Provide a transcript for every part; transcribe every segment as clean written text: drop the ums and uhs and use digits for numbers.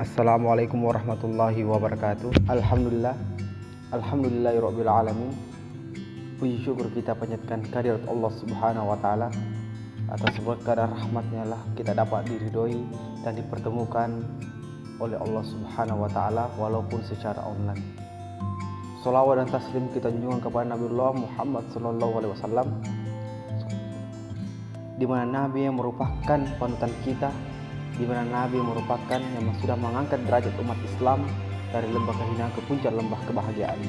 Assalamualaikum warahmatullahi wabarakatuh. Alhamdulillahirabbil alamin. Puji syukur kita panjatkan kehadirat Allah Subhanahu wa taala. Atas berkah dan rahmatnya lah kita dapat diridhoi dan dipertemukan oleh Allah Subhanahu wa taala walaupun secara online. Shalawat dan taslim kita junjungan kepada Nabiullah Muhammad sallallahu alaihi wasallam, di mana Nabi yang merupakan panutan kita, di mana Nabi merupakan yang sudah mengangkat derajat umat Islam dari lembah kehinaan ke puncak lembah kebahagiaan.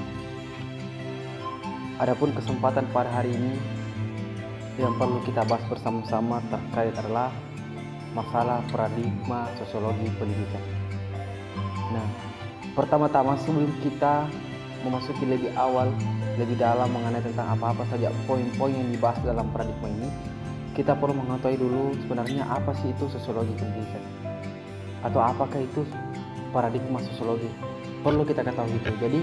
Adapun kesempatan pada hari ini yang perlu kita bahas bersama-sama terkait adalah masalah paradigma sosiologi pendidikan. Nah, pertama-tama sebelum kita memasuki lebih awal, lebih dalam mengenai tentang apa-apa saja poin-poin yang dibahas dalam paradigma ini, kita perlu mengetahui dulu sebenarnya apa sih itu sosiologi pendidikan, atau apakah itu paradigma sosiologi. Perlu kita ketahui itu. Jadi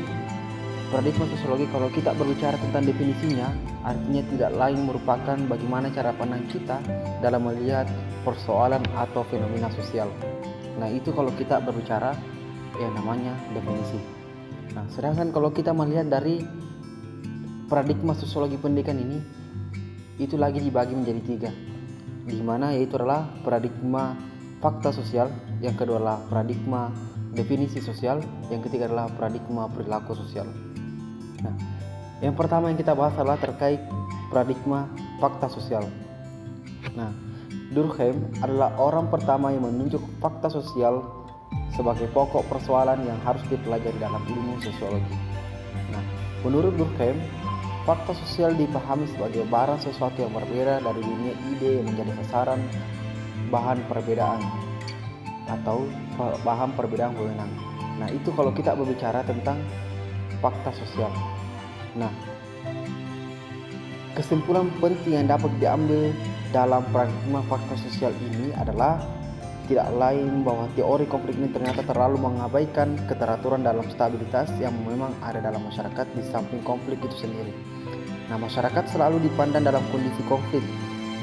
paradigma sosiologi, kalau kita berbicara tentang definisinya, artinya tidak lain merupakan bagaimana cara pandang kita dalam melihat persoalan atau fenomena sosial. Nah, itu kalau kita berbicara yang namanya definisi. Nah, sedangkan kalau kita melihat dari paradigma sosiologi pendidikan ini, itu lagi dibagi menjadi tiga, di mana yaitu adalah paradigma fakta sosial, yang kedua adalah paradigma definisi sosial, yang ketiga adalah paradigma perilaku sosial. Nah, yang pertama yang kita bahas adalah terkait paradigma fakta sosial. Nah, Durkheim adalah orang pertama yang menunjuk fakta sosial sebagai pokok persoalan yang harus dipelajari dalam ilmu sosiologi. Nah, menurut Durkheim, fakta sosial dipahami sebagai barang sesuatu yang berbeda dari dunia ide yang menjadi sasaran bahan perbedaan atau bahan perbedaan wewenang. Nah, itu kalau kita berbicara tentang fakta sosial. Nah, kesimpulan penting yang dapat diambil dalam paradigma fakta sosial ini adalah tidak lain bahwa teori konflik ini ternyata terlalu mengabaikan keteraturan dalam stabilitas yang memang ada dalam masyarakat di samping konflik itu sendiri. Nah, masyarakat selalu dipandang dalam kondisi konflik,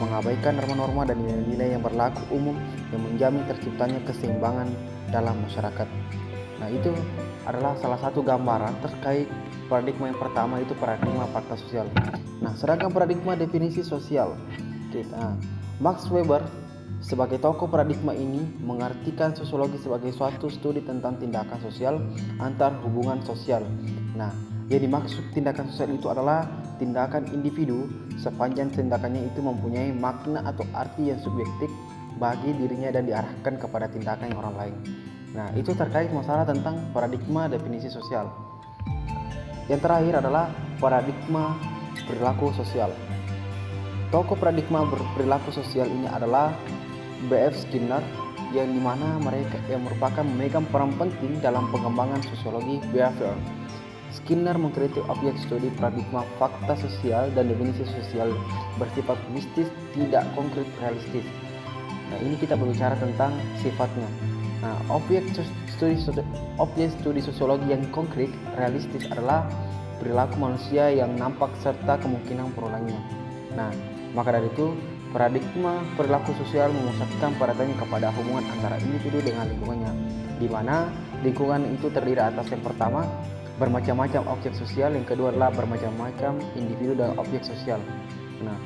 mengabaikan norma-norma dan nilai-nilai yang berlaku umum yang menjamin terciptanya keseimbangan dalam masyarakat. Nah, itu adalah salah satu gambaran terkait paradigma yang pertama, itu paradigma fakta sosial. Nah, sedangkan paradigma definisi sosial, Max Weber sebagai tokoh paradigma ini mengartikan sosiologi sebagai suatu studi tentang tindakan sosial antar hubungan sosial. Nah, yang dimaksud tindakan sosial itu adalah tindakan individu sepanjang tindakannya itu mempunyai makna atau arti yang subjektif bagi dirinya dan diarahkan kepada tindakan orang lain. Nah, itu terkait masalah tentang paradigma definisi sosial. Yang terakhir adalah paradigma perilaku sosial. Tokoh paradigma perilaku sosial ini adalah B.F. Skinner, yang dimana mereka yang merupakan memegang peran penting dalam pengembangan sosiologi behavior. Skinner mengkritik objek studi paradigma fakta sosial dan definisi sosial bersifat mistis, tidak konkret realistis. Nah, ini kita berbicara tentang sifatnya. Nah, objek studi sosiologi yang konkret realistis adalah perilaku manusia yang nampak serta kemungkinan perulangnya. Nah, maka dari itu paradigma perilaku sosial memusatkan perhatiannya kepada hubungan antara individu dengan lingkungannya, di mana lingkungan itu terdiri atas yang pertama bermacam-macam objek sosial, yang kedua adalah bermacam-macam individu dan objek sosial. Nah,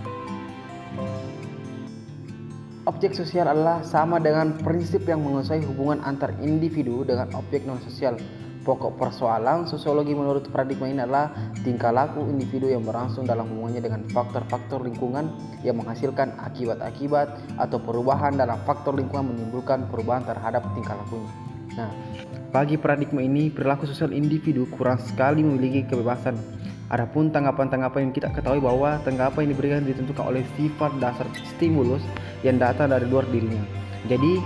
objek sosial adalah sama dengan prinsip yang menguasai hubungan antar individu dengan objek non sosial. Pokok persoalan sosiologi menurut paradigma ini adalah tingkah laku individu yang berlangsung dalam hubungannya dengan faktor-faktor lingkungan yang menghasilkan akibat-akibat atau perubahan dalam faktor lingkungan menimbulkan perubahan terhadap tingkah lakunya. Nah, bagi paradigma ini perilaku sosial individu kurang sekali memiliki kebebasan. Adapun tanggapan-tanggapan yang kita ketahui bahwa tanggapan yang diberikan ditentukan oleh sifat dasar stimulus yang datang dari luar dirinya. Jadi,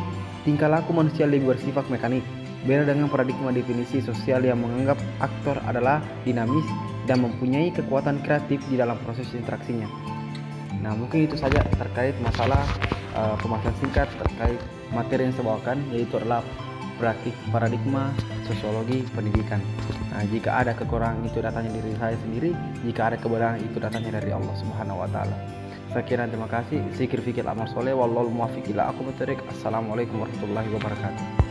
tingkah laku manusia lebih bersifat mekanik. Beda dengan paradigma definisi sosial yang menganggap aktor adalah dinamis dan mempunyai kekuatan kreatif di dalam proses interaksinya. Nah, mungkin itu saja terkait masalah pembahasan singkat terkait materi yang saya bawakan, yaitu adalah praktik paradigma sosiologi pendidikan. Nah, jika ada kekurangan itu datangnya dari saya sendiri, jika ada kebenaran itu datangnya dari Allah Subhanahu wa taala. Sekian, terima kasih. Zikir fikir amal soleh, wallahul muwaffiq ila aqwamit thoriq. Assalamualaikum warahmatullahi wabarakatuh.